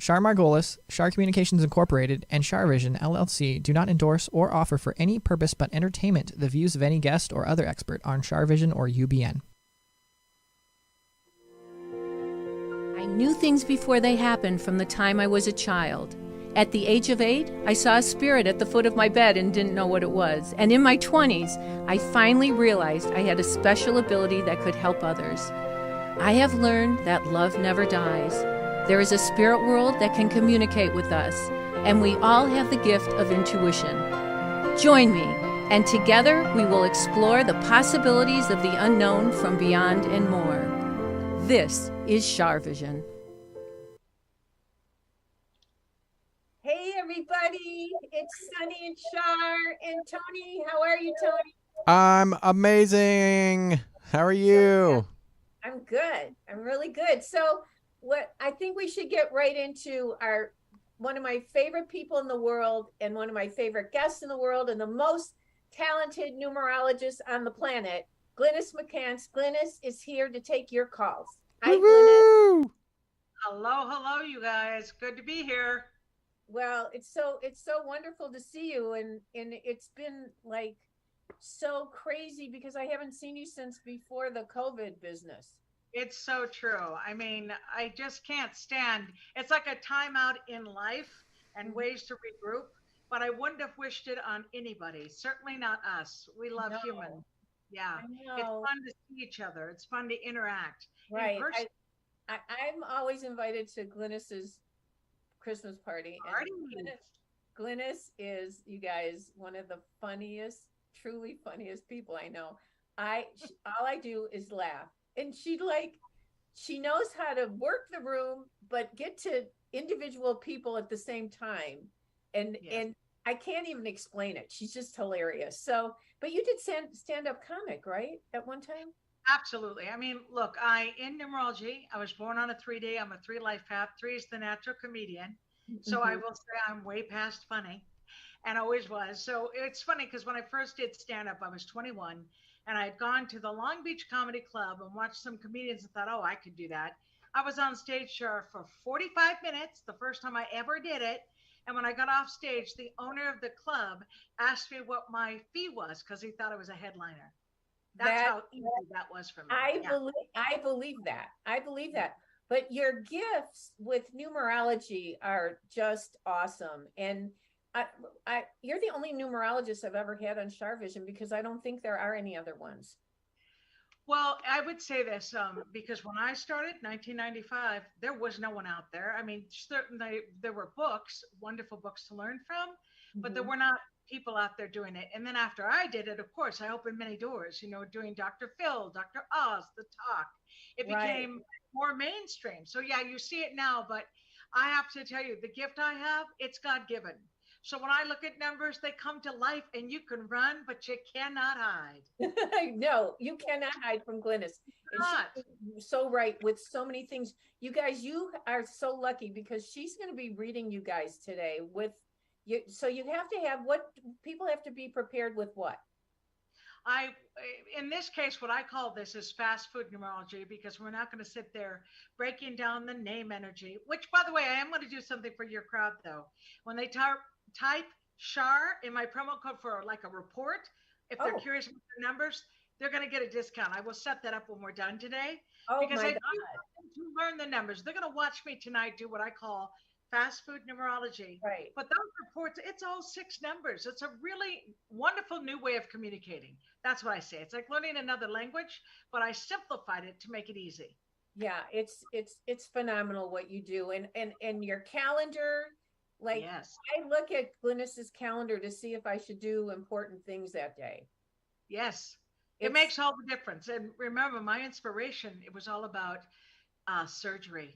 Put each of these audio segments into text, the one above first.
Char Margolis, Char Communications Incorporated, and CharVision LLC do not endorse or offer for any purpose but entertainment the views of any guest or other expert on CharVision or UBN. I knew things before they happened from the time I was a child. At the age of 8, I saw a spirit at the foot of my bed and didn't know what it was. And in my 20s, I finally realized I had a special ability that could help others. I have learned that love never dies. There is a spirit world that can communicate with us, and we all have the gift of intuition. Join me, and together we will explore the possibilities of the unknown from beyond and more. This is CharVision. Hey everybody, it's Sunny and Char and Tony. How are you, Tony? I'm amazing. How are you? I'm good. I'm really good. So what I think we should get right into one of my favorite people in the world and one of my favorite guests in the world and the most talented numerologist on the planet, Glynis McCants. Glynis is here to take your calls. Hi, Glynis. Hello, you guys. Good to be here. Well, it's so wonderful to see you, and it's been like so crazy because I haven't seen you since before the COVID business. It's so true. I mean, I just can't stand. It's like a timeout in life and ways to regroup, but I wouldn't have wished it on anybody. Certainly not us. We love humans. Yeah. It's fun to see each other. It's fun to interact. Right. I'm always invited to Glynis's Christmas party. And Glynis is, you guys, one of the funniest, truly funniest people I know. All I do is laugh, and she knows how to work the room, but get to individual people at the same time, and I can't even explain it. She's just hilarious. So, but you did stand-up comic, right, at one time? Absolutely. I mean, look, in numerology, I was born on a 3D. I'm a 3 life path. 3 is the natural comedian. So I will say I'm way past funny and always was. So it's funny because when I first did stand up, I was 21 and I had gone to the Long Beach Comedy Club and watched some comedians and thought, oh, I could do that. I was on stage for 45 minutes, the first time I ever did it. And when I got off stage, the owner of the club asked me what my fee was because he thought I was a headliner. That's how easy that was for me. I believe that. But your gifts with numerology are just awesome. And you're the only numerologist I've ever had on CharVision because I don't think there are any other ones. Well, I would say this because when I started 1995, there was no one out there. I mean, certainly there were books, wonderful books to learn from, but there were not people out there doing it. And then after I did it, of course, I opened many doors, doing Dr. Phil, Dr. Oz, The Talk. It became more mainstream. So yeah, you see it now, but I have to tell you, the gift I have, it's God-given. So when I look at numbers, they come to life and you can run, but you cannot hide. No, you cannot hide from Glynis. She's so right with so many things. You guys, you are so lucky because she's going to be reading you guys today with you. So you have to have people have to be prepared with what? In this case, what I call this is fast food numerology because we're not going to sit there breaking down the name energy, which by the way, I am going to do something for your crowd though. When they type Char in my promo code for like a report, if they're curious about the numbers, they're going to get a discount. I will set that up when we're done today because I do want them to learn the numbers. They're going to watch me tonight do what I call fast food numerology. Right. But those reports, it's all 6 numbers. It's a really wonderful new way of communicating. That's what I say. It's like learning another language, but I simplified it to make it easy. Yeah, it's phenomenal what you do. And your calendar, like I look at Glynis's calendar to see if I should do important things that day. Yes. It makes all the difference. And remember, my inspiration, it was all about surgery.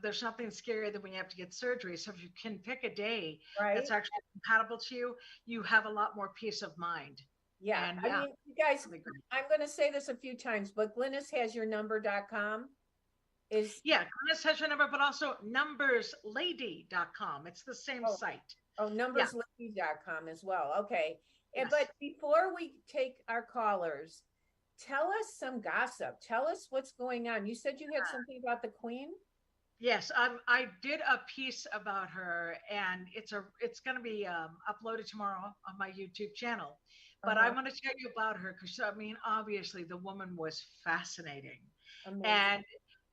There's nothing scarier than when you have to get surgery. So if you can pick a day that's actually compatible to you, you have a lot more peace of mind. Yeah. I mean, you guys, I'm going to say this a few times, but GlynisHasYourNumber.com is. Yeah, Glynis has your number, but also numberslady.com. It's the same site. Oh, numberslady.com as well. Okay. Yes. But before we take our callers, tell us some gossip. Tell us what's going on. You said you had something about the Queen? Yes, I did a piece about her, and it's going to be uploaded tomorrow on my YouTube channel. But I Uh-huh. want to tell you about her because I mean, obviously, the woman was fascinating, Amazing. and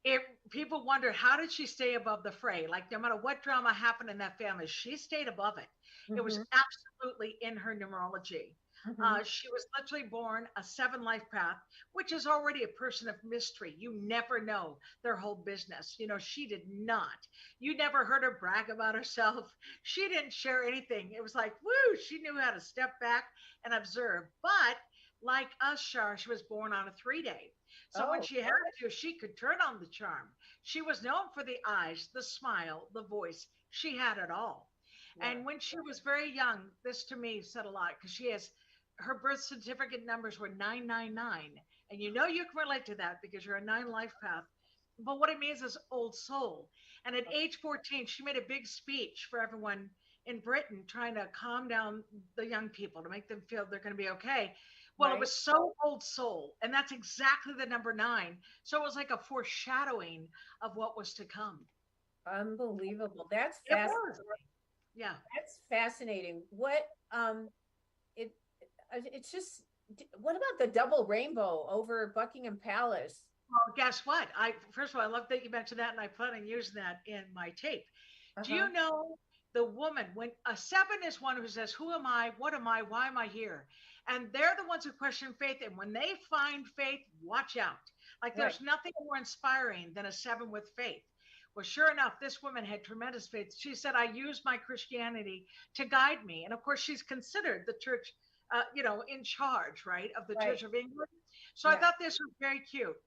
it people wonder how did she stay above the fray? Like no matter what drama happened in that family, she stayed above it. It was Mm-hmm. absolutely in her numerology. Mm-hmm. She was literally born a seven life path, which is already a person of mystery. You never know their whole business. You know, she did not. You never heard her brag about herself. She didn't share anything. It was like, woo, she knew how to step back and observe. But like us, Shar, she was born on a 3 day. So when Oh, she had to, she could turn on the charm. She was known for the eyes, the smile, the voice. She had it all. yeah. And when she was very young, this to me said a lot because she has her birth certificate numbers were 999. And you know you can relate to that because you're a nine life path. But what it means is old soul. And at age 14, she made a big speech for everyone in Britain trying to calm down the young people to make them feel they're going to be okay. Well, it Right. was so old soul. And that's exactly the number nine. So it was like a foreshadowing of what was to come. Unbelievable. That's It fast. was. Yeah. That's fascinating. What it it's just what about the double rainbow over Buckingham Palace? Well, guess what? I first of all, I love that you mentioned that, and I plan on using that in my tape. Do Uh-huh. you know the woman when a seven is one who says, "Who am I? What am I? Why am I here?" And they're the ones who question faith. And when they find faith, watch out. Like Right. there's nothing more inspiring than a seven with faith. Well, sure enough, this woman had tremendous faith. She said, "I use my Christianity to guide me," and of course, she's considered the church, in charge, right, of the Right. Church of England. So I Yeah. thought this was very cute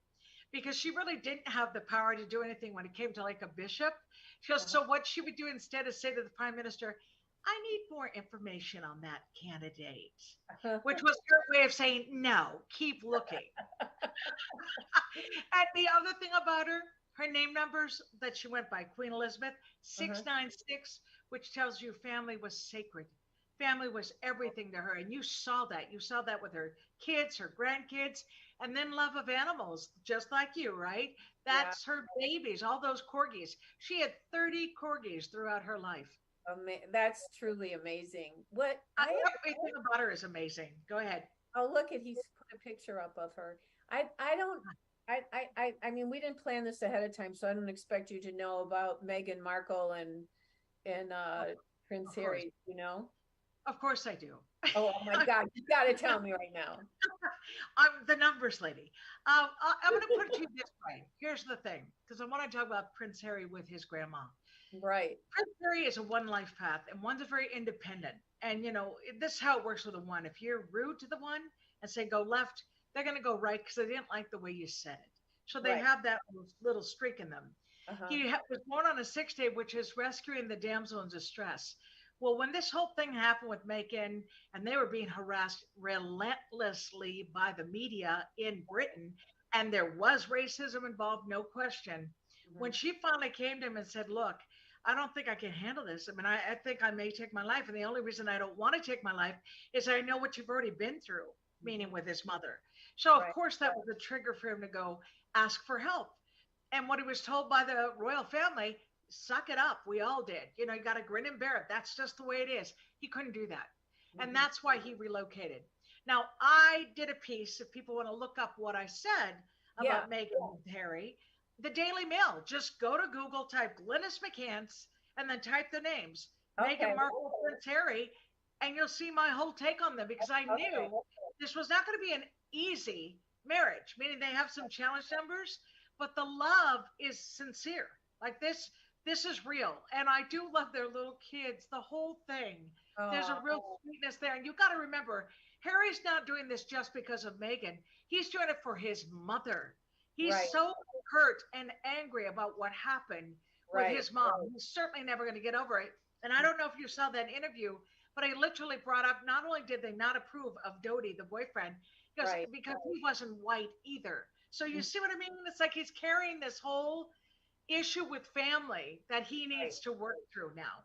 because she really didn't have the power to do anything when it came to like a bishop. She goes, Uh-huh. so what she would do instead is say to the prime minister, I need more information on that candidate, which was her way of saying, no, keep looking. And the other thing about her, her name numbers that she went by, Queen Elizabeth, Uh-huh. 696, which tells you family was sacred. Family was everything to her. And you saw that. You saw that with her kids, her grandkids, and then love of animals, just like you, right? Yeah. That's her babies, all those corgis. She had 30 corgis throughout her life. That's truly amazing. What I Everything about her is amazing. Go ahead. oh look at he's put a picture up of her. I don't I mean we didn't plan this ahead of time, so I don't expect you to know about Meghan Markle and Prince Of course. Harry, you know? Of course I do. Oh my God, you got to tell me right now. I'm the numbers lady. I'm going to put it to you this way. Here's the thing, because I want to talk about Prince Harry with his grandma. Right. Prince Harry is a one life path, and one's a very independent. And this is how it works with a one. If you're rude to the one and say go left, they're going to go right because they didn't like the way you said it. So they Right. have that little streak in them. Uh-huh. He was born on a 6 day, which is rescuing the damsel in distress. Well, when this whole thing happened with Macon and they were being harassed relentlessly by the media in Britain, and there was racism involved, no question. Mhm. When she finally came to him and said, look, I don't think I can handle this. I mean, I think I may take my life. And the only reason I don't want to take my life is I know what you've already been through, meaning with his mother. So, of Right. course, that was a trigger for him to go ask for help. And what he was told by the royal family, suck it up. We all did. You got to grin and bear it. That's just the way it is. He couldn't do that. And Mhm. that's why he relocated. Now, I did a piece, if people want to look up what I said Yeah. about Meghan and Harry, the Daily Mail. Just go to Google, type Glynis McCants, and then type the names Okay. Meghan Markle, Prince Harry, and you'll see my whole take on them because I Okay. knew this was not going to be an easy marriage, meaning they have some challenge numbers, but the love is sincere. Like this is real. And I do love their little kids, the whole thing. There's a Oh, real sweetness there. And you got to remember, Harry's not doing this just because of Meghan. He's doing it for his mother. He's right. so hurt and angry about what happened with Right. his mom. He's certainly never going to get over it. And I don't know if you saw that interview, but I literally brought up not only did they not approve of Dodie, the boyfriend, Right. because he wasn't white either. So you Mhm. see what I mean? It's like he's carrying this whole issue with family that he Right. needs to work through now.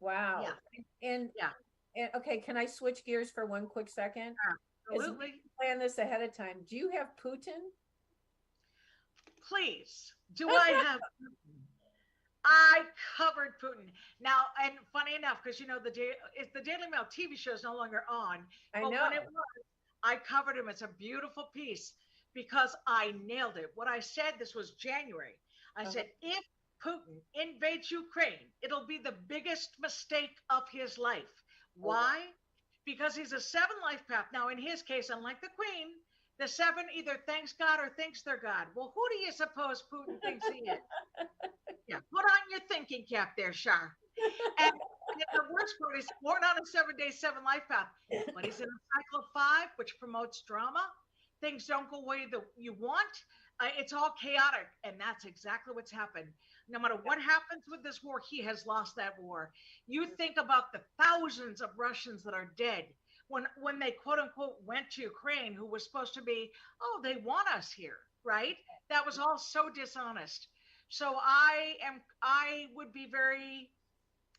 Yeah, Wow. And yeah, and okay, can I switch gears for one quick second? As we absolutely. plan this ahead of time, do you have Putin? Please, do I have? I covered Putin. Now, and funny enough, because the Daily Mail TV show is no longer on, I but know. when it was, I covered him. It's a beautiful piece because I nailed it. What I said, this was January. I said, if Putin invades Ukraine, it'll be the biggest mistake of his life. Why? Because he's a 7 life path. Now, in his case, unlike the Queen, the 7 either thanks God or thinks they're God. Well, who do you suppose Putin thinks he is? Yeah, put on your thinking cap there, Char. And the worst part is born on a 7-day, 7 life path, but he's in a cycle of 5, which promotes drama. Things don't go the way that you want. It's all chaotic, and that's exactly what's happened. No matter what happens with this war, he has lost that war. You think about the thousands of Russians that are dead when they quote unquote went to Ukraine, who was supposed to be, oh, they want us here, right? That was all so dishonest. So I would be very,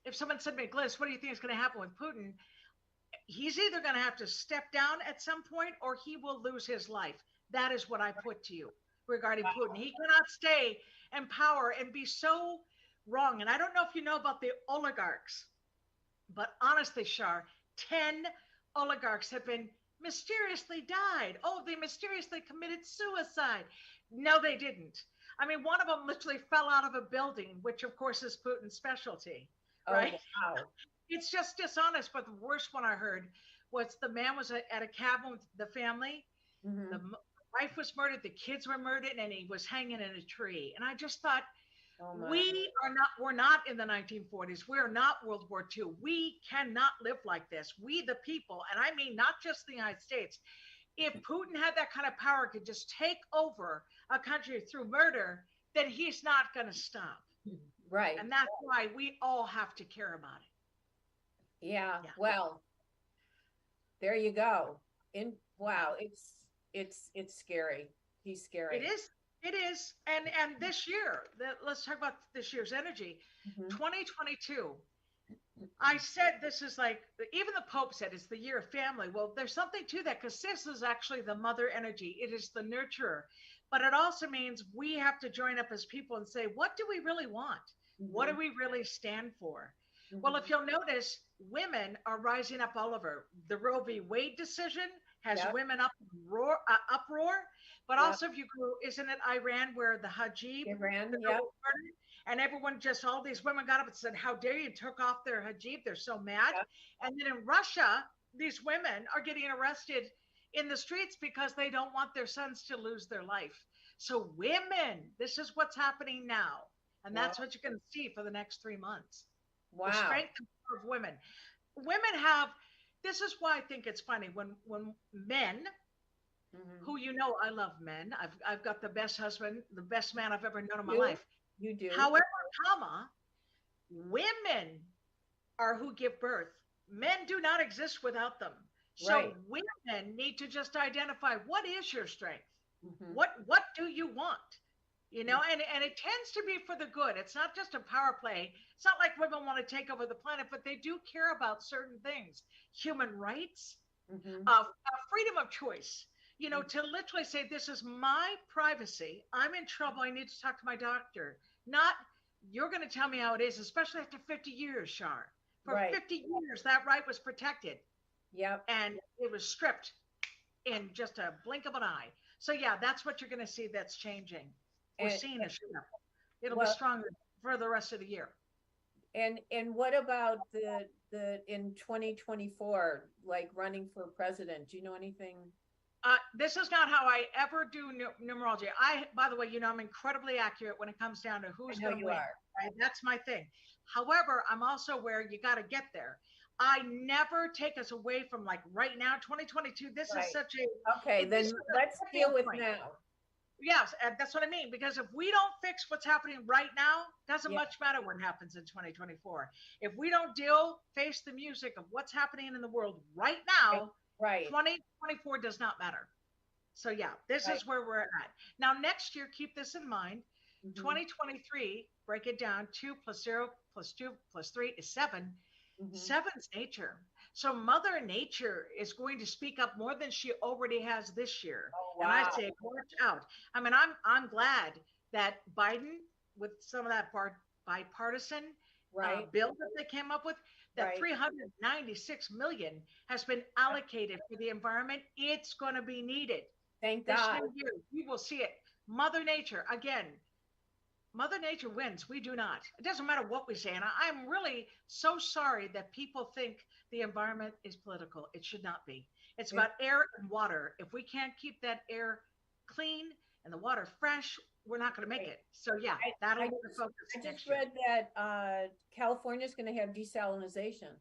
if someone said to me, Glynis, what do you think is going to happen with Putin? He's either going to have to step down at some point or he will lose his life. That is what I put to you regarding Putin. He cannot stay in power and be so wrong. And I don't know if you know about the oligarchs, but honestly, Char, 10 oligarchs have been mysteriously died. Oh, they mysteriously committed suicide. No, they didn't. I mean, one of them literally fell out of a building, which of course is Putin's specialty, right? Oh, wow. It's just dishonest. But the worst one I heard was the man was at a cabin with the family. The wife was murdered, the kids were murdered, and he was hanging in a tree. And I just thought, we're not in the 1940s. We're not World War II. We cannot live like this. We, the people, and I mean not just the United States. If Putin had that kind of power, could just take over a country through murder, then he's not going to stop. Right. And that's why we all have to care about it. Yeah. Well, there you go. Wow, it's scary. He's scary. It is. And this year, let's talk about this year's energy. 2022. I said this is like, even the Pope said it's the year of family. Well, there's something to that because this is actually the mother energy. It is the nurturer. But it also means we have to join up as people and say, what do we really want? What do we really stand for? Well, if you'll notice, women are rising up all over. The Roe v. Wade decision has women uproar. But also, if you go, isn't it Iran where the hijab? Iran, and everyone, just all these women got up and said, how dare you, took off their hijab. They're so mad. And then in Russia, these women are getting arrested in the streets because they don't want their sons to lose their life. So women, this is what's happening now. And that's what you're going to see for the next 3 months. Wow. The strength of women. Women have, this is why I think it's funny when men, who I love men. I've got the best husband, the best man I've ever known in my life. You do. However, women are who give birth. Men do not exist without them. So women need to just identify, what is your strength? What do you want? And it tends to be for the good. It's not just a power play. It's not like women want to take over the planet, but they do care about certain things. Human rights, freedom of choice. To literally say, this is my privacy. I'm in trouble. I need to talk to my doctor. Not, you're going to tell me how it is, especially after 50 years, Char. For 50 years, that right was protected. Yep. And it was stripped in just a blink of an eye. So, that's what you're going to see that's changing. We're seeing a shift. It'll be stronger for the rest of the year. And what about the in 2024, like running for president? Do you know anything? This is not how I ever do numerology. By the way, I'm incredibly accurate when it comes down to who's going to win. Right? That's my thing. However, I'm also aware you got to get there. I never take us away from like right now, 2022. This is such a okay. Then let's deal with now. Yes, and that's what I mean. Because if we don't fix what's happening right now, doesn't much matter what happens in 2024. If we don't face the music of what's happening in the world right now, 2024 does not matter. So this is where we're at. Now, next year, keep this in mind. 2023, break it down, 2 + 0 + 2 + 3 is 7. 7's nature. So Mother Nature is going to speak up more than she already has this year. Oh, wow. And I say, watch out. I mean, I'm glad that Biden, with some of that bipartisan Right. bill that they came up with, that Right. 396 million has been allocated for the environment. It's going to be needed Thank this God. new year. We will see it. Mother Nature, again, Mother Nature wins. We do not. It doesn't matter what we say. And I'm really so sorry that people think the environment is political. It should not be. It's about air and water. If we can't keep that air clean and the water fresh, we're not going to make it. So yeah, that'll be the focus I next just year. read that California's going to have desalinization.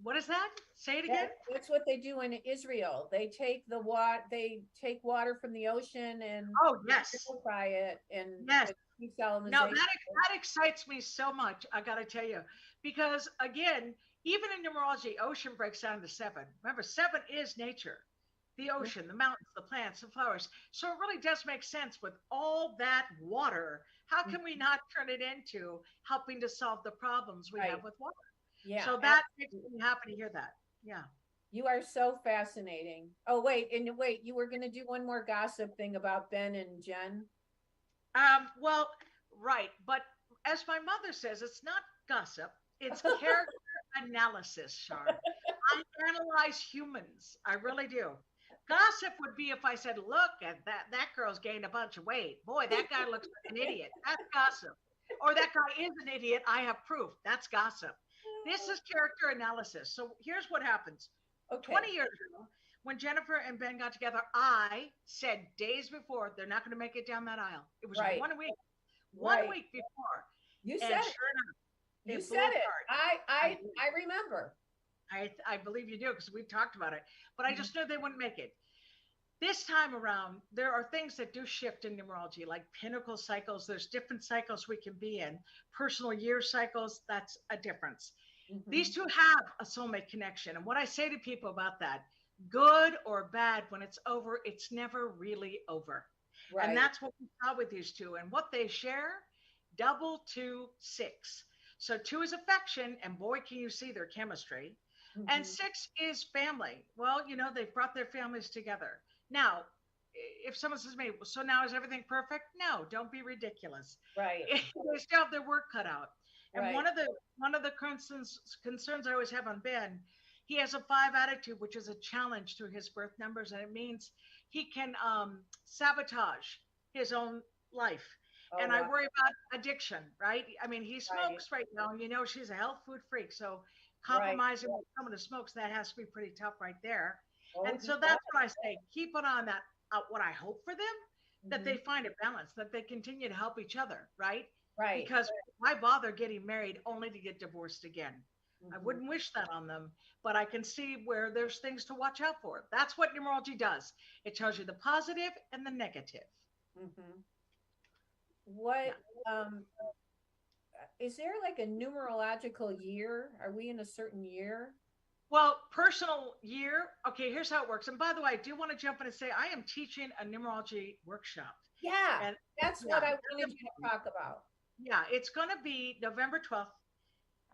What is that? Say it again. That's what they do in Israel. They take water from the ocean and purify it and desalinization. No, that excites me so much. I got to tell you, because again, even in numerology, ocean breaks down to 7. Remember, 7 is nature, the ocean, the mountains, the plants, the flowers. So it really does make sense with all that water. How can we not turn it into helping to solve the problems we have with water? Yeah. So that makes me happy to hear that. Yeah. You are so fascinating. Oh, wait, you were going to do one more gossip thing about Ben and Jen. Well, right. But as my mother says, it's not gossip. It's character analysis, Char. I analyze humans. I really do. Gossip would be if I said, look at that girl's gained a bunch of weight. Boy, that guy looks like an idiot. That's gossip. Or that guy is an idiot. I have proof. That's gossip. This is character analysis. So here's what happens. 20 years ago, when Jennifer and Ben got together, I said days before, they're not going to make it down that aisle. It was 1 week. 1 week before. You said it. Sure enough, you said it. I remember. I believe you do, because we talked about it. But I just knew they wouldn't make it. This time around, there are things that do shift in numerology, like pinnacle cycles. There's different cycles we can be in. Personal year cycles, that's a difference. These two have a soulmate connection. And what I say to people about that, good or bad, when it's over, it's never really over. Right. And that's what we saw with these two. And what they share, 2, 6. So 2 is affection, and boy, can you see their chemistry. And 6 is family. Well, they've brought their families together. Now, if someone says to me, so now is everything perfect? No, don't be ridiculous. Right. They still have their work cut out. And one of the concerns I always have on Ben, he has a 5 attitude, which is a challenge to his birth numbers, and it means he can sabotage his own life. And I worry about addiction, right? I mean, he smokes right now, and she's a health food freak, so compromising with someone who smokes, that has to be pretty tough right there. And so that's what I say. Keep it on that. What I hope for them, that they find a balance, that they continue to help each other, right? Right. Because why bother getting married only to get divorced again? I wouldn't wish that on them, but I can see where there's things to watch out for. That's what numerology does. It tells you the positive and the negative. What is there like a numerological year? Are we in a certain year? Well, personal year. Okay, here's how it works. And by the way, I do want to jump in and say I am teaching a numerology workshop. Yeah, and that's what I wanted you to talk about. Yeah, it's going to be November 12th.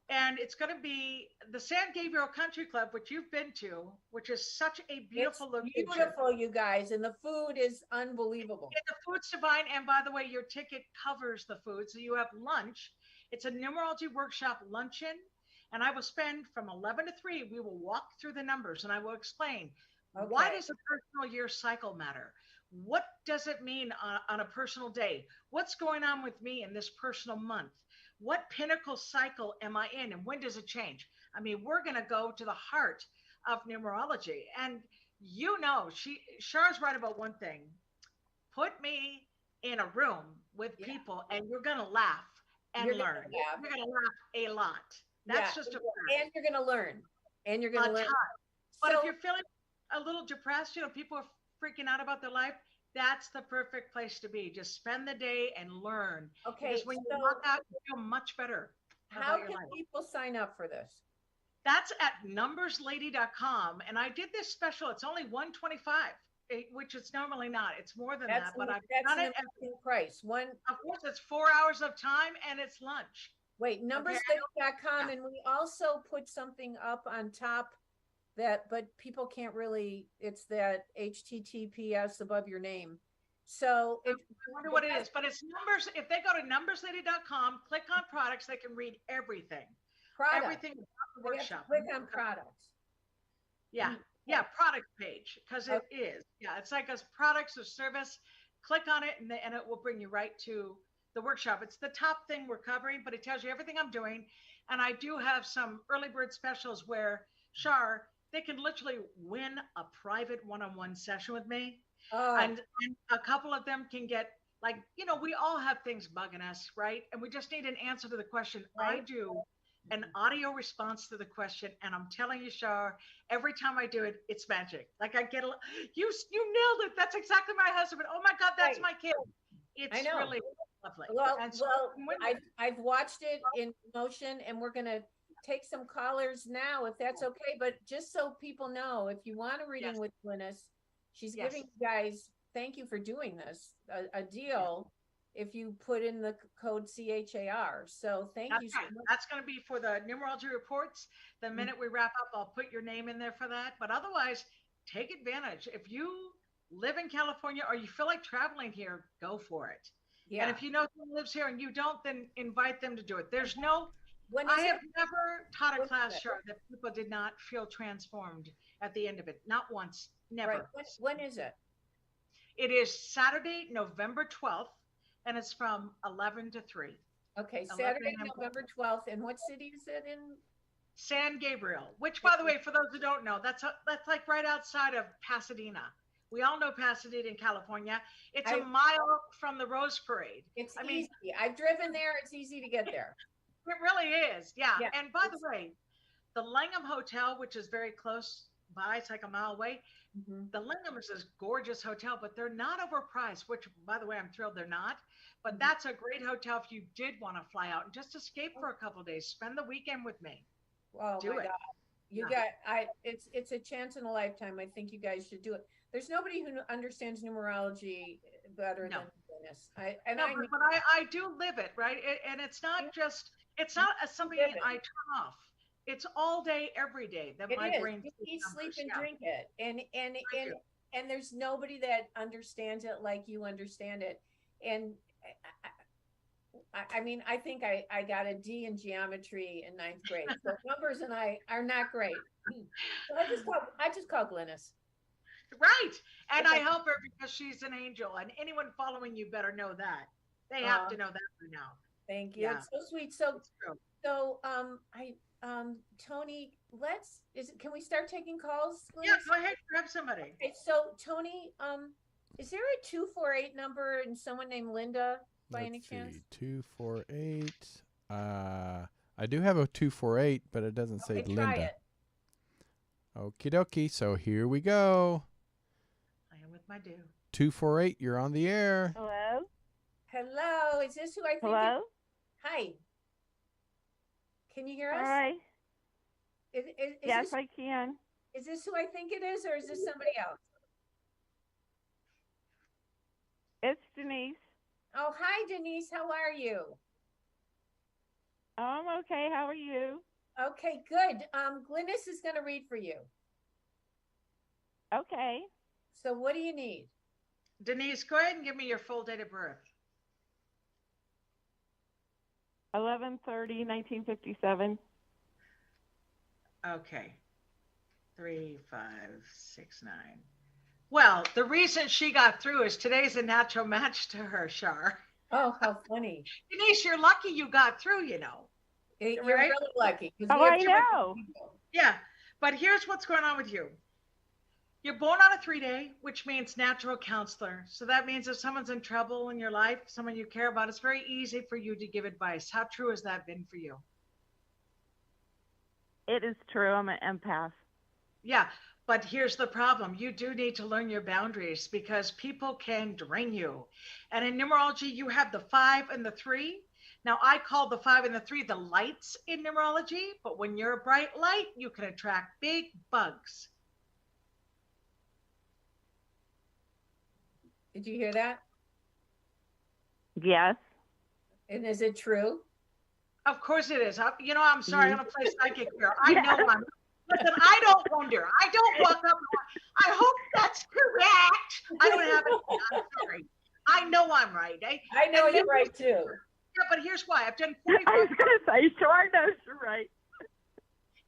And it's going to be the San Gabriel Country Club, which you've been to, which is such a beautiful location. Beautiful, you guys. And the food is unbelievable. And the food's divine. And by the way, your ticket covers the food. So you have lunch. It's a numerology workshop luncheon. And I will spend from 11 to 3. We will walk through the numbers and I will explain why does a personal year cycle matter? What does it mean on a personal day? What's going on with me in this personal month? What pinnacle cycle am I in and when does it change? I mean, we're going to go to the heart of numerology. And Char's right about one thing. Put me in a room with people and you're going to laugh and learn. You're going to laugh a lot. That's just a fact. And you're going to learn. And you're going to learn. But if you're feeling a little depressed, people are freaking out about their life, that's the perfect place to be. Just spend the day and learn. Okay. Because when you walk out, you feel much better. How can people sign up for this? That's at numberslady.com. And I did this special. It's only $125, which it's normally not. It's more than that. But I've done it at price. Of course, it's 4 hours of time and it's lunch. Wait, numberslady.com. And we also put something up on top but people can't really, it's that HTTPS above your name. So if I wonder what it is, but it's numbers. If they go to numberslady.com, click on products, they can read everything. product, Everything about the they have to workshop. click on products. Yeah. Yeah. Product page. Because it is. Yeah. It's like a products or service. Click on it and it will bring you right to the workshop. It's the top thing we're covering, but it tells you everything I'm doing. And I do have some early bird specials where Char, they can literally win a private one-on-one session with me. Oh, And a couple of them can get like, we all have things bugging us, right? And we just need an answer to the question. right. I do an audio response to the question, and I'm telling you, Char, every time I do it, it's magic. Like I get you nailed it. That's exactly my husband. Oh my God, that's Right. my kid. It's I know. really lovely. Well, And so I've watched it in motion, and we're gonna take some callers now, if that's okay. But just so people know, if you want a reading Yes. with Glynis, she's Yes. giving you guys, thank you for doing this, a deal if you put in the code CHAR. So thank you That's so right. much. That's going to be for the numerology reports. The minute we wrap up, I'll put your name in there for that. But otherwise, take advantage. If you live in California or you feel like traveling here, go for it. Yeah. And if you know someone lives here and you don't, then invite them to do it. There's no, When I is have it? never taught a When is class, it? Char, that people did not feel transformed at the end of it. Not once, Right. never. When is it? It is Saturday, November 12th, and it's from 11 to 3. Okay, 11 Saturday, a.m. November 12th. And what city is it in? San Gabriel, which, by the way, for those who don't know, that's like right outside of Pasadena. We all know Pasadena in California. It's a mile from the Rose Parade. It's I easy. mean, I've driven there. It's easy to get there. it really is. Yeah. Yeah, And by the way, the Langham Hotel, which is very close by, it's like a mile away. Mhm. The Langham is this gorgeous hotel, but they're not overpriced, which, by the way, I'm thrilled they're not. But Mhm. that's a great hotel if you did want to fly out and just escape for a couple of days. Spend the weekend with me. Oh Do my it. God. It's a chance in a lifetime. I think you guys should do it. There's nobody who understands numerology better No. than Glynis. But I do live it, right? And it's not just, it's not something live it. I turn off. It's all day, every day that It my is. brain You sees eat, sleep, numbers. and Yeah. drink it. I do. And there's nobody that understands it like you understand it. And I mean, I think I got a D in geometry in 9th grade. So numbers and I are not great. So I just call Glynis. Right. And I Okay. help her because she's an angel. And anyone following you better know that. They have to know that by now. Thank you. Yeah. It's so sweet. So It's true. Tony, can we start taking calls, Glynis? Yeah, go ahead, grab somebody. Okay, so Tony, is there a 248 number and someone named Linda by any chance? 248. I do have a 248, but it doesn't say Okay, try Linda. it. Okie dokie. So here we go. I am with my due. 248, you're on the air. Hello? Hello, is this who I think? Hello? Hi. Can you hear us? Hi. Is Yes, I can. this who I think it is, or is this somebody else? It's Denise. Oh, hi, Denise. How are you? Oh, I'm okay. How are you? Okay, good. Glynis is going to read for you. Okay. So what do you need? Denise, go ahead and give me your full date of birth. 11/30/1957. Okay. 3569. Well, the reason she got through is today's a natural match to her, Char. Oh, how funny. Denise, you're lucky you got through, You're right? really lucky. 'Cause Oh, we have I too many know. people. Yeah. But here's what's going on with you. You're born on a 3-day, which means natural counselor. So that means if someone's in trouble in your life, someone you care about, it's very easy for you to give advice. How true has that been for you? It is true. I'm an empath. Yeah. But here's the problem. You do need to learn your boundaries because people can drain you. And in numerology, you have the 5 and the 3. Now, I call the 5 and the 3 the lights in numerology, but when you're a bright light, you can attract big bugs. Did you hear that? Yes. And is it true? Of course it is. I'm sorry, I'm going to play psychic here. I Yeah. know I'm. Listen, I don't walk up and I hope that's correct. I don't have it. I'm sorry. know I'm right. Eh? I know And you're right too. Yeah, but here's why. I've done I 45. was going to say, Char knows you're right.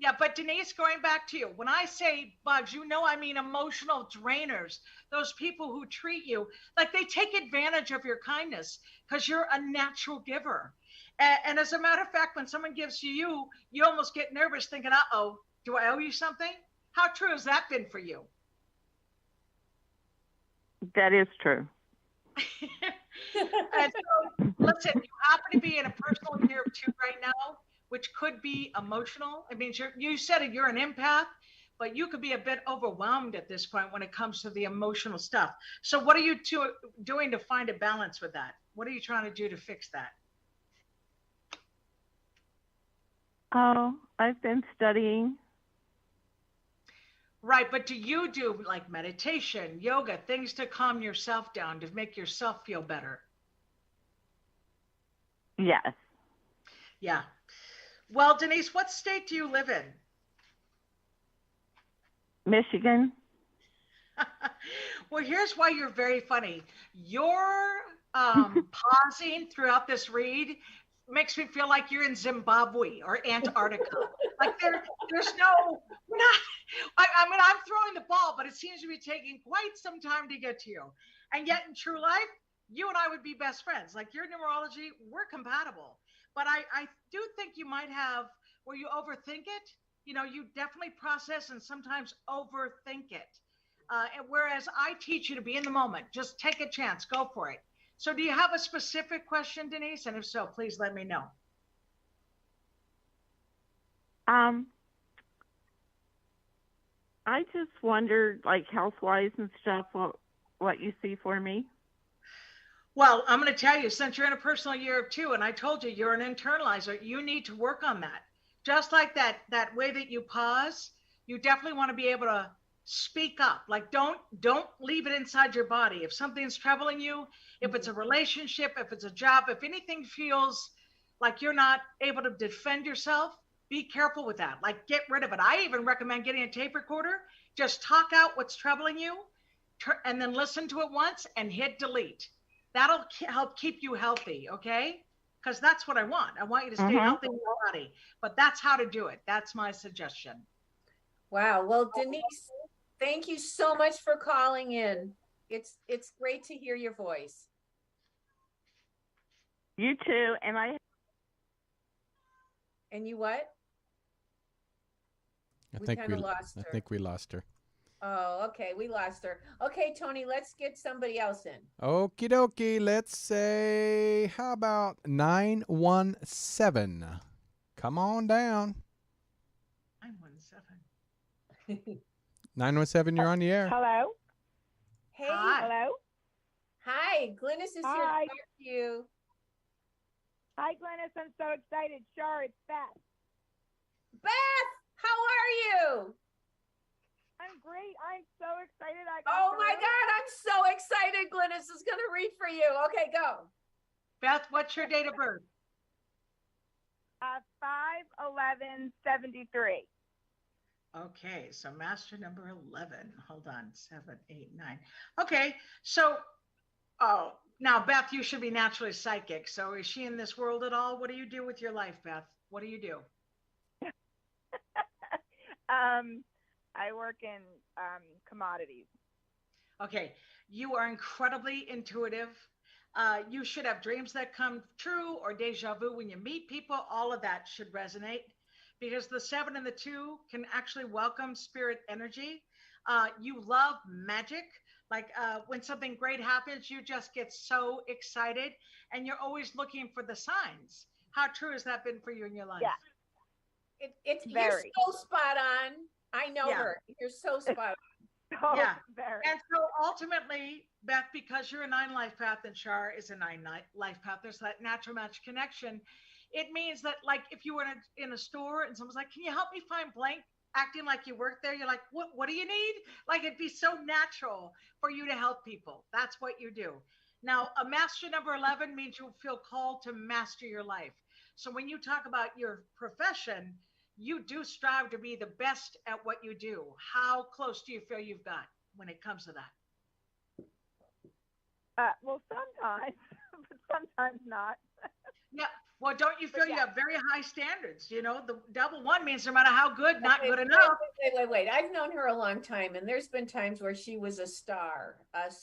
Yeah, but Denise, going back to you, when I say bugs, you know I mean emotional drainers. Those people who treat you like they take advantage of your kindness because you're a natural giver. And as a matter of fact, when someone gives to you, you almost get nervous thinking, uh-oh, do I owe you something? How true has that been for you? That is true. And so, listen, you happen to be in a personal year of 2 right now, which could be emotional. I mean, you said it, you're an empath, but you could be a bit overwhelmed at this point when it comes to the emotional stuff. So what are you doing to find a balance with that? What are you trying to do to fix that? Oh, I've been studying. Right, but do you do like meditation, yoga, things to calm yourself down, to make yourself feel better? Yes. Yeah. Well, Denise, what state do you live in? Michigan. Well, here's why you're very funny. Your pausing throughout this read makes me feel like you're in Zimbabwe or Antarctica. Like there's no, we're not, I mean, I'm throwing the ball, but it seems to be taking quite some time to get to you. And yet in true life, you and I would be best friends. Like your numerology, we're compatible. But I do think you might have where you overthink it. You know, you definitely process and sometimes overthink it. And whereas I teach you to be in the moment, just take a chance, go for it. So do you have a specific question, Denise? And if so, please let me know. I just wondered, like health-wise and stuff, what you see for me. Well, I'm going to tell you, since you're in a personal year of 2, and I told you you're an internalizer, you need to work on that. Just like that way that you pause, you definitely want to be able to speak up. Like don't leave it inside your body. If something's troubling you, if it's a relationship, if it's a job, if anything feels like you're not able to defend yourself, be careful with that. Like get rid of it. I even recommend getting a tape recorder, just talk out what's troubling you, and then listen to it once and hit delete. That'll help keep you healthy, okay? Because that's what I want. I want you to stay healthy in your body. But that's how to do it. That's my suggestion. Wow. Well, Denise, thank you so much for calling in. It's great to hear your voice. You too. And you what? I think we lost her. Oh, okay. We lost her. Okay, Tony, let's get somebody else in. Okie dokie. Let's say, how about 917? Come on down. 917. 917, you're on the air. Hello? Hey. Hi. Hello? Hi. Glynis is here to Hi. talk to you. Hi, Glynis. I'm so excited. Char, it's Beth. Beth, how are you? I'm great. I'm so excited. Oh my God, I'm so excited. Glynis is going to read for you. Okay, go. Beth, what's your date of birth? 5/11/73. Okay, so master number 11. Hold on, 7, 8, 9. Okay, so, now Beth, you should be naturally psychic. So is she in this world at all? What do you do with your life, Beth? What do you do? I work in commodities. Okay, you are incredibly intuitive. You should have dreams that come true or deja vu when you meet people. All of that should resonate because the 7 and the 2 can actually welcome spirit energy. You love magic. Like when something great happens, you just get so excited and you're always looking for the signs. How true has that been for you in your life? Yeah. You're so spot on. I know her. You're so spot on. Oh, yeah. very. And so ultimately, Beth, because you're a 9 life path and Char is a 9 life path, there's that natural match connection. It means that, like, if you were in a store and someone's like, "Can you help me find blank?" acting like you work there, you're like, what do you need? Like, it'd be so natural for you to help people. That's what you do. Now, a master number 11 means you feel called to master your life. So when you talk about your profession, you do strive to be the best at what you do. How close do you feel you've got when it comes to that? Well, sometimes, but sometimes not. Yeah. Well, don't you feel yeah. you have very high standards? You know, the double one means no matter how good, not Wait, good wait, enough. wait. I've known her a long time, and there's been times where she was a star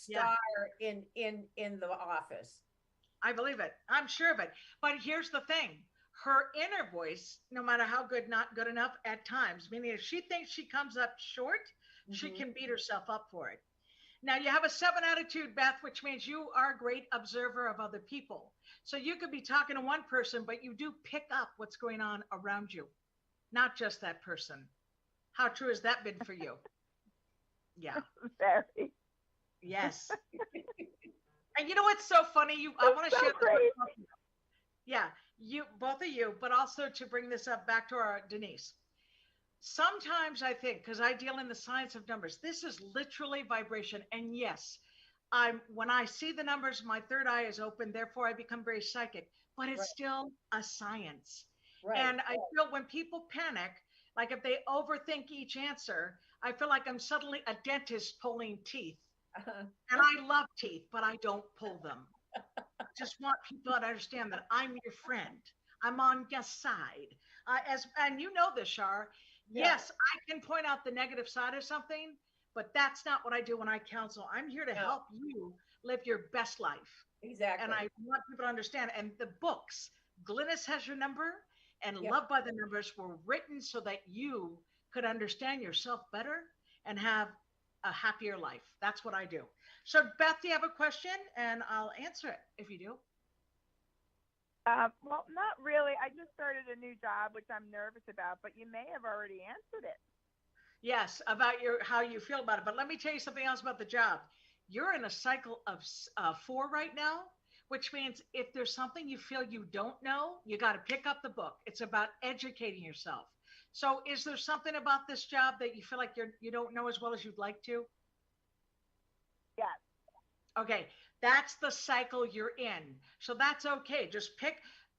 Yeah. in the office. I believe it. I'm sure of it. But here's the thing. Her inner voice, no matter how good, not good enough at times, meaning if she thinks she comes up short, she can beat herself up for it. Now you have a 7 attitude, Beth, which means you are a great observer of other people. So you could be talking to one person, but you do pick up what's going on around you, not just that person. How true has that been for you? Yeah. Very. Yes. And you know what's so funny? I want to so share crazy. this. Yeah, you both of you, but also to bring this up back to our Denise. Sometimes I think, because I deal in the science of numbers, this is literally vibration. And yes, when I see the numbers, my third eye is open, therefore I become very psychic, but it's still a science. Right. And I feel when people panic, like if they overthink each answer, I feel like I'm suddenly a dentist pulling teeth. And I love teeth, but I don't pull them. Just want people to understand that I'm your friend. I'm on your side. And you know this, Char. Yes, I can point out the negative side of something, but that's not what I do when I counsel. I'm here to help you live your best life. Exactly. And I want people to understand. And the books, Glynis has your number, and Love by the Numbers were written so that you could understand yourself better and have a happier life. That's what I do. So, Beth, do you have a question? And I'll answer it if you do. Well, not really. I just started a new job, which I'm nervous about, but you may have already answered it. Yes, about how you feel about it. But let me tell you something else about the job. You're in a cycle of 4 right now, which means if there's something you feel you don't know, you got to pick up the book. It's about educating yourself. So is there something about this job that you feel like you don't know as well as you'd like to? Yes. Okay, that's the cycle you're in. So that's okay. Just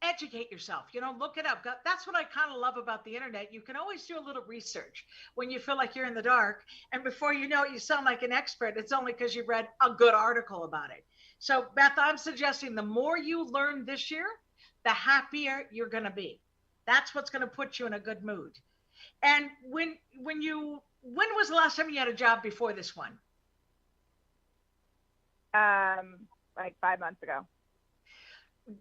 educate yourself, look it up. That's what I kind of love about the internet. You can always do a little research when you feel like you're in the dark. And before you know it, you sound like an expert. It's only because you read a good article about it. So Beth, I'm suggesting the more you learn this year, the happier you're going to be. That's what's going to put you in a good mood. And when was the last time you had a job before this one? Like 5 months ago.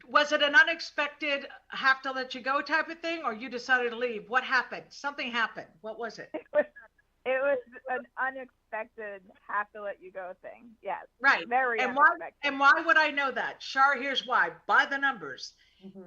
Was it an unexpected have to let you go type of thing, or you decided to leave? What happened? Something happened. What was it? It was an unexpected have to let you go thing. Yes. Right. Very unexpected. Why would I know that? Char, here's why. By the numbers.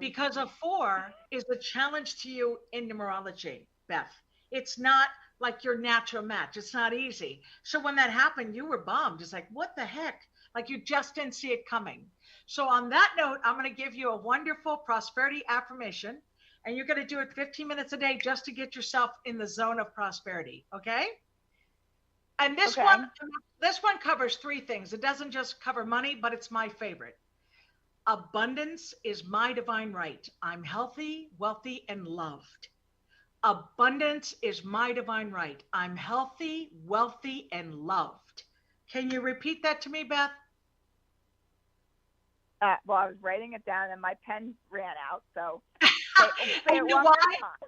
Because a 4 is a challenge to you in numerology, Beth. It's not like your natural match. It's not easy. So when that happened, you were bummed. It's like, what the heck? Like you just didn't see it coming. So on that note, I'm going to give you a wonderful prosperity affirmation, and you're going to do it 15 minutes a day just to get yourself in the zone of prosperity. Okay. And this one covers 3 things. It doesn't just cover money, but it's my favorite. Abundance is my divine right. I'm healthy, wealthy, and loved. Abundance is my divine right. I'm healthy, wealthy, and loved. Can you repeat that to me, Beth? Well, I was writing it down and my pen ran out. So say it one more time.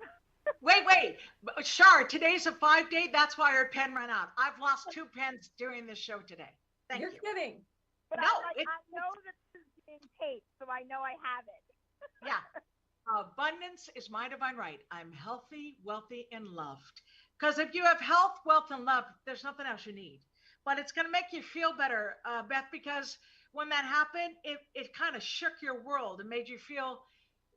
Wait. Char, today's a 5-day. That's why her pen ran out. I've lost 2 pens during this show today. Thank you. You're kidding. But no, I know that this is being taped, so I know I have it. Yeah. Abundance is my divine right. I'm healthy, wealthy, and loved. Because if you have health, wealth, and love, there's nothing else you need. But it's going to make you feel better, Beth, because when that happened, it kind of shook your world and made you feel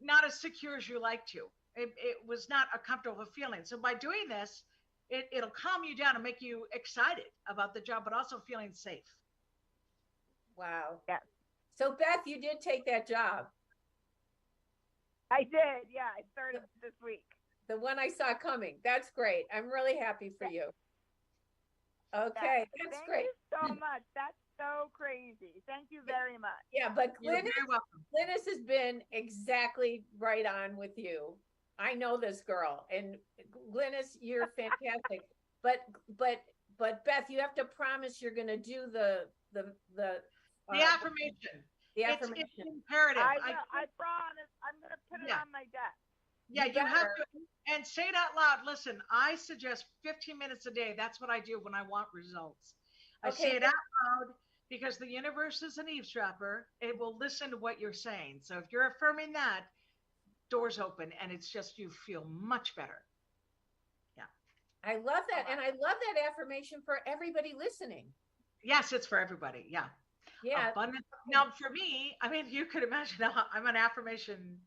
not as secure as you like to. It was not a comfortable feeling. So by doing this, it'll calm you down and make you excited about the job, but also feeling safe. Wow. Yeah. So Beth, you did take that job. I did. Yeah. I started this week. The one I saw coming. That's great. I'm really happy for you. Okay. That's great. Thank you so much. That's so crazy. Thank you very much. Yeah, but You're very welcome. Glynis has been exactly right on with you. I know this girl, and Glynis, you're fantastic. but Beth, you have to promise you're going to do the The affirmation. The It's affirmation. imperative. I promise I'm going to put it on my desk. Yeah, you have to, and say it out loud. Listen, I suggest 15 minutes a day. That's what I do when I want results. I say it out loud because the universe is an eavesdropper. It will listen to what you're saying. So if you're affirming that, doors open, and it's just you feel much better. Yeah. I love that. And I love that affirmation for everybody listening. Yes, it's for everybody. Yeah. Yeah. Abundance. Now, for me, I mean, you could imagine I'm an affirmation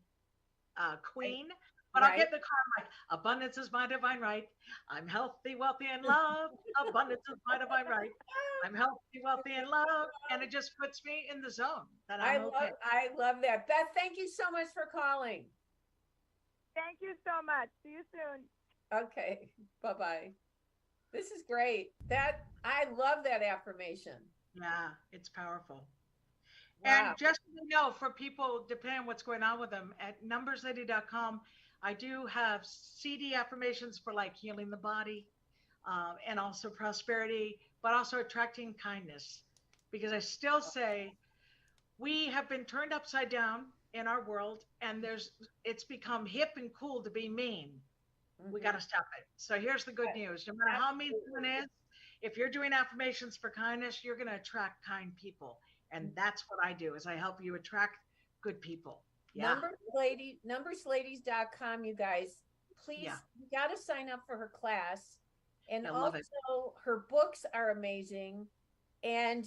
queen, but I'll get in the car. I'm like, abundance is my divine right. I'm healthy, wealthy, and love. Abundance is my divine right. I'm healthy, wealthy, and love. And it just puts me in the zone that I'm okay. I love that. Beth, thank you so much for calling. Thank you so much. See you soon. Okay. Bye-bye. This is great. I love that affirmation. Yeah, it's powerful. Wow. And just so you know, for people, depending on what's going on with them, at numberslady.com, I do have CD affirmations for like healing the body and also prosperity, but also attracting kindness. Because I still say we have been turned upside down in our world, and it's become hip and cool to be mean. Mm-hmm. We got to stop it. So here's the good news. No matter how mean someone is, if you're doing affirmations for kindness, you're going to attract kind people. And that's what I do, is I help you attract good people. Yeah. Numbersladies.com, you guys, please, you got to sign up for her class. And also her books are amazing. And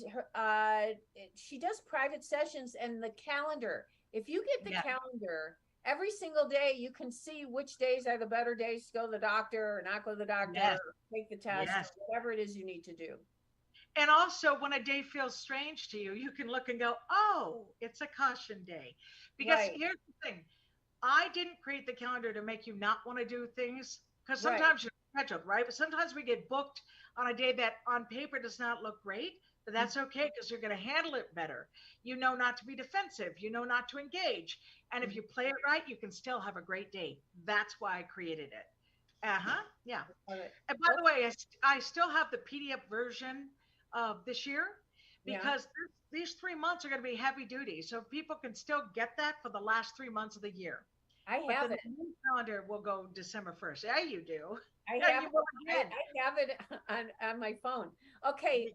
she does private sessions and the calendar. If you get the calendar, every single day you can see which days are the better days to go to the doctor or not go to the doctor or take the test, whatever it is you need to do. And also, when a day feels strange to you, you can look and go, oh, it's a caution day. Because here's the thing. I didn't create the calendar to make you not want to do things, because sometimes you're scheduled, right? But sometimes we get booked on a day that on paper does not look great, but that's okay, because you're going to handle it better. You know not to be defensive. You know not to engage. And if you play it right, you can still have a great day. That's why I created it. Yeah. And by the way, I still have the PDF version of this year, because these 3 months are going to be heavy duty. So people can still get that for the last 3 months of the year. I have it. The new calendar will go December 1st. Yeah, you do. I have it on my phone. Okay.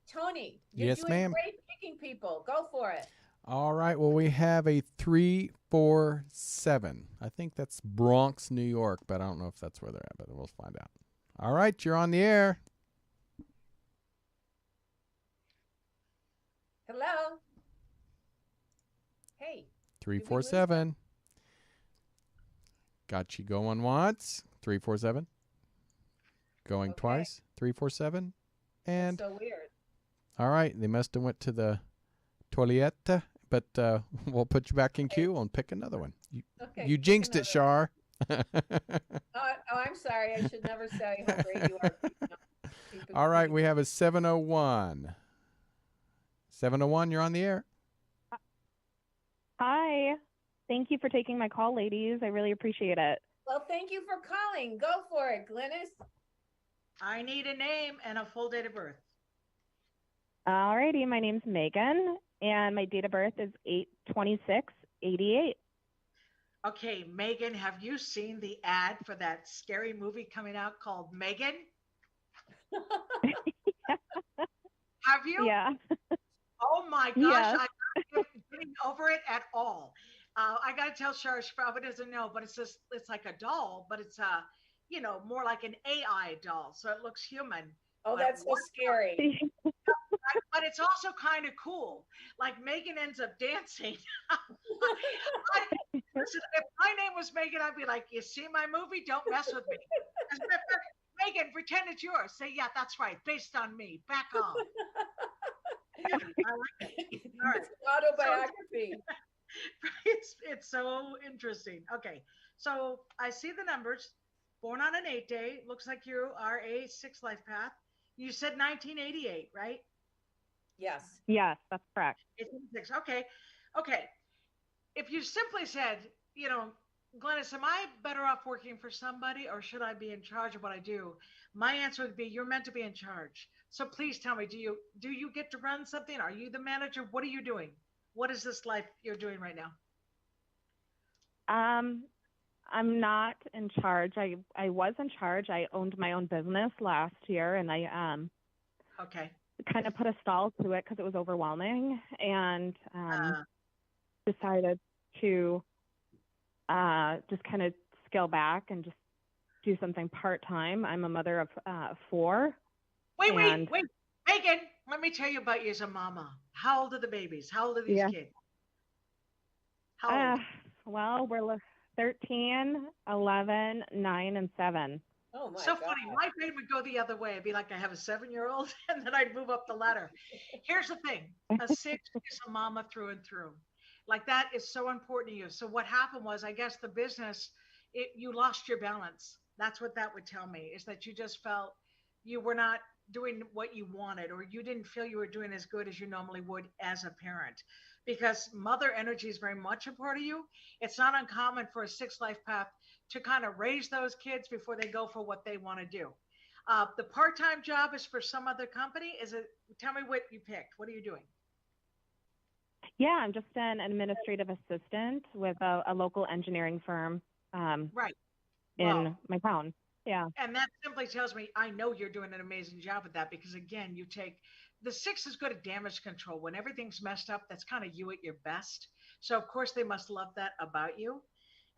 Tony, you're doing great picking people. Go for it. All right. Well, we have a 347. I think that's Bronx, New York, but I don't know if that's where they're at, but we'll find out. All right. You're on the air. Hello. Hey. 347. Got you going once. 347. Going twice. 347. And that's so weird. All right. They must have went to the toilet, but we'll put you back in queue and pick another one. You jinxed it, Char. I'm sorry. I should never say how great you are. All right. We have a 701. 701, you're on the air. Hi. Thank you for taking my call, ladies. I really appreciate it. Well, thank you for calling. Go for it, Glynis. I need a name and a full date of birth. All righty. My name's Megan, and my date of birth is 8/26/88. Okay, Megan, have you seen the ad for that scary movie coming out called Megan? Have you? Yeah. Oh my gosh, I'm not getting over it at all. I got to tell Char, she probably doesn't know, but it's like a doll, but it's more like an AI doll, so it looks human. Oh, that's so scary. But it's also kind of cool. Like Megan ends up dancing. Listen, if my name was Megan, I'd be like, you see my movie? Don't mess with me. Megan, pretend it's yours. Say, yeah, that's right. Based on me. Back on. Yeah, all right. It's autobiography. It's so interesting. Okay. So I see the numbers. Born on an 8 day. Looks like you are a 6 life path. You said 1988, right? Yes. Yes, that's correct. 86. Okay. If you simply said, Glynis, am I better off working for somebody, or should I be in charge of what I do? My answer would be, you're meant to be in charge. So please tell me, do you get to run something? Are you the manager? What are you doing? What is this life you're doing right now? I'm not in charge. I was in charge. I owned my own business last year, and I Okay. kind of put a stall to it because it was overwhelming, and decided to just kind of scale back and just do something part-time. I'm a mother of 4. Wait. Megan, let me tell you about you as a mama. How old are the babies? How old are these kids? How old? Well, we're 13, 11, 9, and 7. Oh my So God. funny. My brain would go the other way. I'd be like, I have a 7-year-old, and then I'd move up the ladder. Here's the thing. A 6 is a mama through and through. Like, that is so important to you. So what happened was, I guess the business, you lost your balance. That's what that would tell me, is that you just felt you were not doing what you wanted, or you didn't feel you were doing as good as you normally would as a parent, because mother energy is very much a part of you. It's not uncommon for a 6 life path to kind of raise those kids before they go for what they want to do. The part-time job is for some other company. Tell me what you picked. What are you doing? Yeah, I'm just an administrative assistant with a local engineering firm Right. in my town. Yeah. And that simply tells me, I know you're doing an amazing job at that, because again, the 6 is good at damage control. When everything's messed up, that's kind of you at your best. So of course they must love that about you.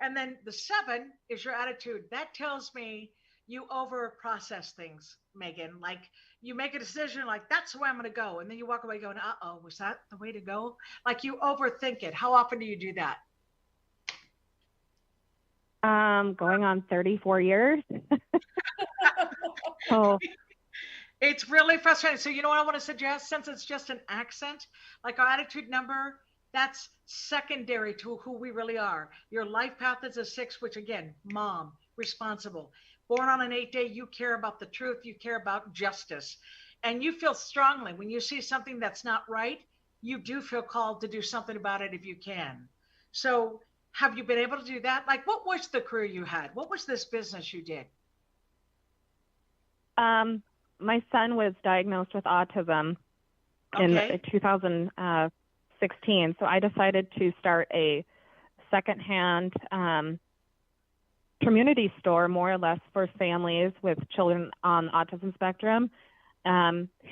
And then the 7 is your attitude. That tells me you over process things, Megan. Like, you make a decision, like, that's the way I'm going to go. And then you walk away going, was that the way to go? Like, you overthink it. How often do you do that? Going on 34 years. So it's really frustrating. So you know what I want to suggest? Since it's just an accent, like our attitude number, that's secondary to who we really are. Your life path is a 6, which again, mom, responsible. Born on an 8-day, you care about the truth, you care about justice. And you feel strongly when you see something that's not right, you do feel called to do something about it if you can. So have you been able to do that? Like, what was the career you had? What was this business you did? my son was diagnosed with autism in 2016. So I decided to start a secondhand community store, more or less, for families with children on autism spectrum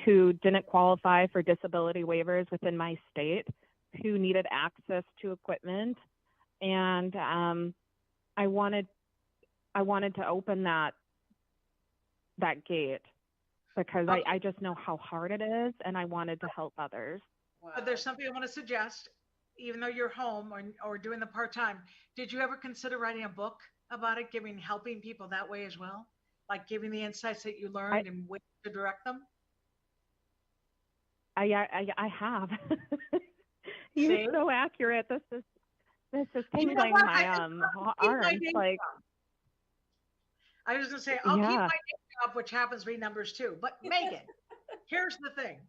who didn't qualify for disability waivers within my state, who needed access to equipment. And I wanted to open that gate because I just know how hard it is, and I wanted to help others. Wow. But there's something I want to suggest. Even though you're home or doing the part-time, did you ever consider writing a book about it, helping people that way as well? Like giving the insights that you learned and ways to direct them? I have. You're so accurate. This is tingling my arms. Like, I was going to say, I'll keep my day job, which happens to be numbers too. But Megan, here's the thing.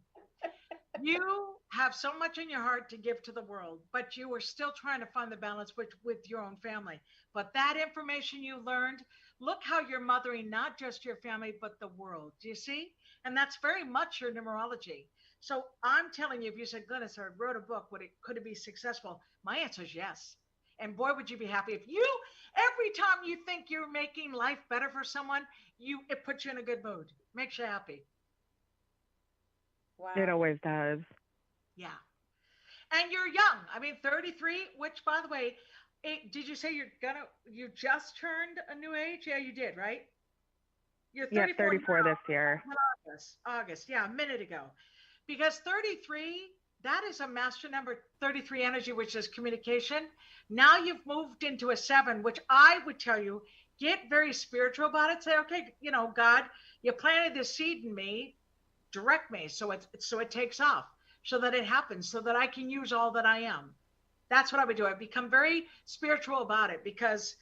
You have so much in your heart to give to the world, but you are still trying to find the balance with your own family. But that information you learned, look how you're mothering not just your family, but the world. Do you see? And that's very much your numerology. So I'm telling you, if you said, Glynis, I wrote a book, could it be successful? My answer is yes. And boy, would you be happy if every time you think you're making life better for someone, it puts you in a good mood, makes you happy. Wow. It always does. Yeah. And you're young. I mean, 33, which, by the way, did you say you just turned a new age? Yeah, you did, right? You're 34. Yeah, 34 this year. August. Yeah, a minute ago. Because 33, that is a master number, 33 energy, which is communication. Now you've moved into a 7, which I would tell you, get very spiritual about it. Say, okay, God, you planted this seed in me. Direct me so it takes off, so that it happens, so that I can use all that I am. That's what I would do. I'd become very spiritual about it because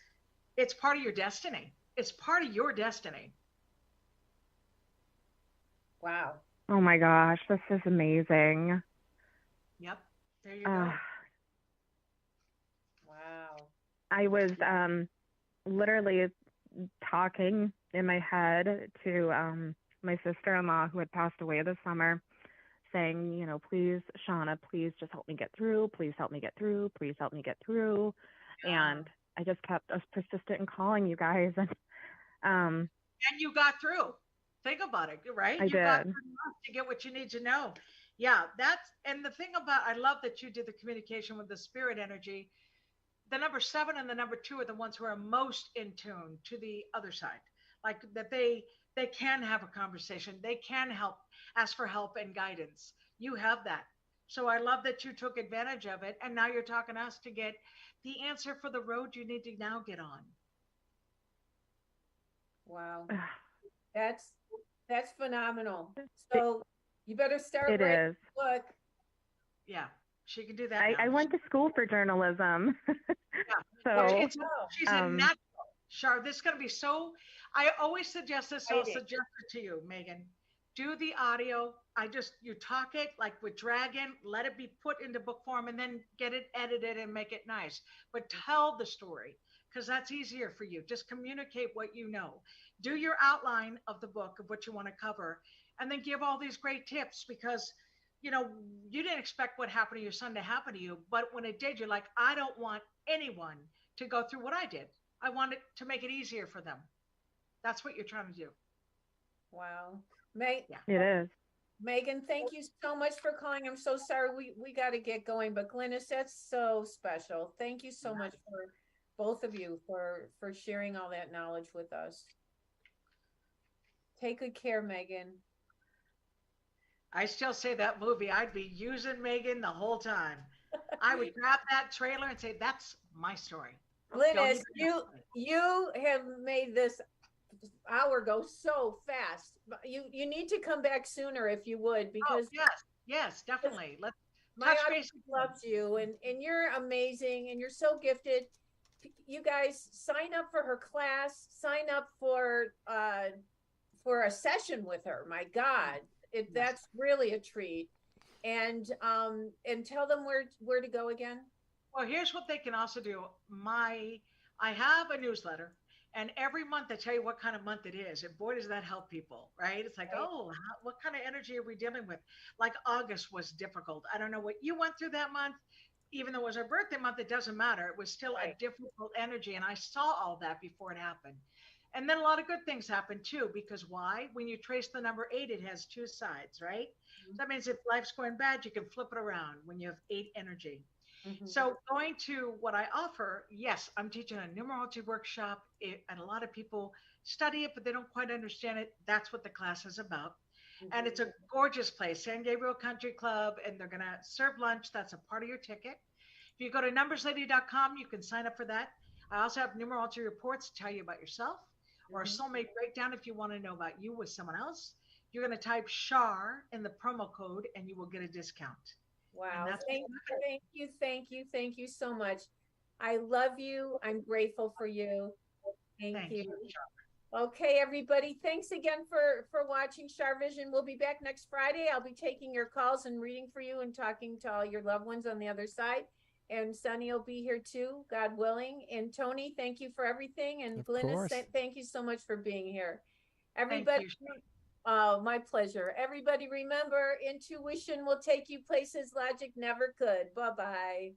it's part of your destiny. It's part of your destiny. Wow. Oh my gosh, this is amazing. Yep. There you go. Wow. I was literally talking in my head to my sister-in-law who had passed away this summer, saying, you know, please, Shauna, please just help me get through. Please help me get through. Please help me get through. And I just kept persistent in calling you guys. And you got through. Think about it, right? I you did. got through enough to get what you need to know. Yeah, and the thing about, I love that you did the communication with the spirit energy. The number 7 and the number 2 are the ones who are most in tune to the other side, like that they can have a conversation, they can help, ask for help and guidance. You have that. So I love that you took advantage of it, and now you're talking to us to get the answer for the road you need to now get on. Wow. That's phenomenal. So you better start writing a book. Yeah, she can do that. I went to school for journalism. Yeah. So she's a natural. Char, this is going to be so, I always suggest this, so I'll suggest it to you, Megan. Do the audio. You talk it like with Dragon, let it be put into book form, and then get it edited and make it nice. But tell the story, because that's easier for you. Just communicate what you know. Do your outline of the book of what you want to cover, and then give all these great tips, because you know, you didn't expect what happened to your son to happen to you, but when it did, you're like, I don't want anyone to go through what I did. I want it to make it easier for them. That's what you're trying to do. Wow. It is. Megan, thank you so much for calling. I'm so sorry we got to get going, but Glynis, that's so special. Thank you so much for both of you for sharing all that knowledge with us. Take good care, Megan. I still say that movie, I'd be using Megan the whole time. I would grab that trailer and say, that's my story. Glynis, you have made this hour go so fast. You need to come back sooner if you would, because yes, definitely. Let's my audience loves you, and you're amazing, and you're so gifted. You guys sign up for her class, sign up for a session with her. My God, that's really a treat. And tell them where to go again. Well, here's what they can also do. I have a newsletter, and every month I tell you what kind of month it is. And boy, does that help people, right? It's like, what kind of energy are we dealing with? Like August was difficult. I don't know what you went through that month. Even though it was our birthday month, it doesn't matter. It was still a difficult energy. And I saw all that before it happened. And then a lot of good things happen too, because why? When you trace the number 8, it has 2 sides, right? Mm-hmm. That means if life's going bad, you can flip it around when you have 8 energy. Mm-hmm. So going to what I offer, yes, I'm teaching a numerology workshop, and a lot of people study it, but they don't quite understand it. That's what the class is about. Mm-hmm. And it's a gorgeous place, San Gabriel Country Club, and they're going to serve lunch. That's a part of your ticket. If you go to numberslady.com, you can sign up for that. I also have numerology reports to tell you about yourself, or a soulmate breakdown if you want to know about you with someone else. You're going to type Char in the promo code, and you will get a discount. Wow. Thank you so much. I love you. I'm grateful for you. Thank you. Okay, everybody. Thanks again for watching CharVision. We'll be back next Friday. I'll be taking your calls and reading for you and talking to all your loved ones on the other side. And Sunny will be here too, God willing. And Tony, thank you for everything. And Glynis, thank you so much for being here. Everybody. Oh, my pleasure. Everybody remember, intuition will take you places logic never could. Bye-bye.